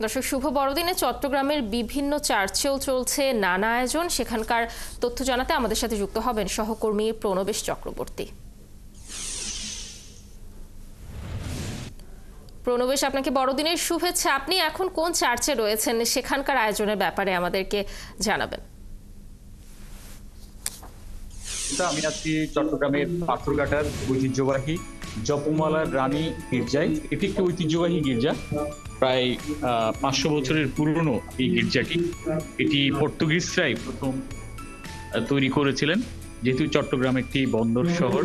দর্শক, শুভ বড়দিনে চট্টগ্রামের বিভিন্ন চার্চেও চলছে নানা আয়োজন। সেখানকার তথ্য জানাতে আমাদের সাথে যুক্ত হবেন সহকর্মী প্রণবেশ চক্রবর্তী। প্রণবেশ, আপনাকে বড়দিনের শুভেচ্ছা। আপনি এখন কোন চার্চে রয়েছেন, সেখানকার আয়োজনের ব্যাপারে আমাদেরকে জানাবেন। আমি আছি চট্টগ্রামের পাথরঘাটার ঐতিহ্যবাহী জপমালার রানী গির্জায়। এটি একটি ঐতিহ্যবাহী গির্জা, প্রায় 500 বছরের পুরনো এই গির্জাটি। এটি পর্তুগিজরাই প্রথম তৈরি করেছিলেন। যেহেতু চট্টগ্রাম একটি বন্দর শহর,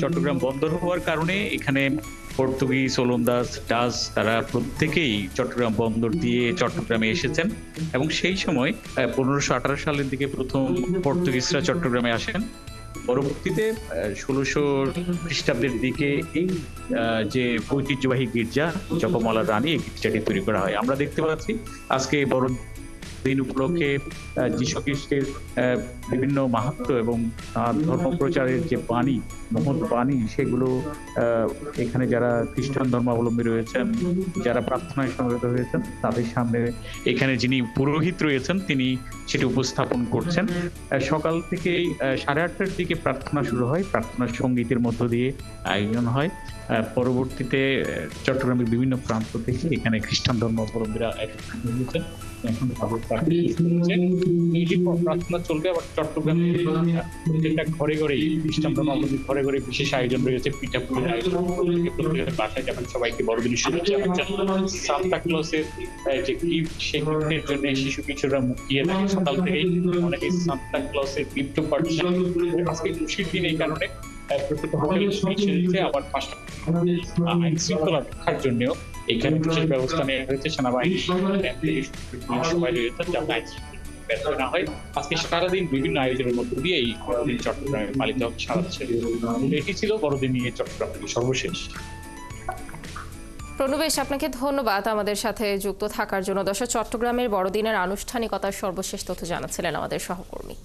চট্টগ্রাম বন্দর হওয়ার কারণে এখানে পর্তুগিজ, ওলন্দাজ, ডাচ তারা প্রত্যেকেই চট্টগ্রাম বন্দর দিয়ে চট্টগ্রামে এসেছেন এবং সেই সময় 1518 সালের দিকে প্রথম পর্তুগিজরা চট্টগ্রামে আসেন। পরবর্তীতে 1600 খ্রিস্টাব্দের দিকে এই যে ঐতিহ্যবাহী গির্জা জপমালার রানী, এই গির্জাটি তৈরি করা হয়। আমরা দেখতে পাচ্ছি আজকে বড় দিন উপলক্ষে যীশু খ্রিস্টের বিভিন্ন মাহাত্ম্য এবং ধর্ম প্রচারের যে বাণী, মহৎ বাণী, সেগুলো এখানে যারা খ্রিস্টান ধর্মাবলম্বী রয়েছেন, যারা প্রার্থনায় সমবেত হয়েছেন, তাদের সামনে এখানে যিনি পুরোহিত রয়েছেন তিনি সেটি উপস্থাপন করছেন। সকাল থেকে 8:30টার দিকে প্রার্থনা শুরু হয়, প্রার্থনার সঙ্গীতের মধ্য দিয়ে আয়োজন হয়। পরবর্তীতে চট্টগ্রামের বিভিন্ন প্রান্ত থেকে এখানে খ্রিস্টান ধর্মাবলম্বীরা একত্রিত হয়েছেন। এখন প্রার্থনা চলবে। আবার চট্টগ্রামে প্রত্যেকটা ঘরে ঘরে খ্রিস্টান ধর্মাবলম্বী ঘরে ঘরে বিশেষ আয়োজন রয়েছে, পিঠাপুলির আয়োজন। প্রত্যেকের বাসায় যাবেন, সবাইকে বড়দিনের শুভেচ্ছা জানাচ্ছেন। সান্তা ক্লজের যে গিফট, সেই গিফটের জন্য শিশু কিশোররা মুখিয়ে থাকে সকাল থেকেই। অনেকে সান্তা ক্লজের গিফট পাচ্ছেন। আজকে খুশির দিন, এই কারণে প্রত্যেকটা হোটেল সেজেছে। আবার পাশাপাশি আইন শৃঙ্খলা রক্ষার জন্য এখানে বিশেষ ব্যবস্থা নেওয়া হয়েছে। সেনাবাহিনী সবাই রয়েছে যাতে আইন ব্যর্থ না হয়। আজকে সারাদিন বিভিন্ন আয়োজনের মধ্য দিয়ে এই বড়দিন চট্টগ্রামে পালিত হবে সারা দেশে। এটি ছিল বড়দিন নিয়ে চট্টগ্রাম থেকে সর্বশেষ। প্রণবেশ, আপনাকে ধন্যবাদ আমাদের সাথে যুক্ত থাকার জন্য। দর্শক, চট্টগ্রামের বড়দিনের আনুষ্ঠানিকতার সর্বশেষ তথ্য জানাচ্ছিলেন আমাদের সহকর্মী।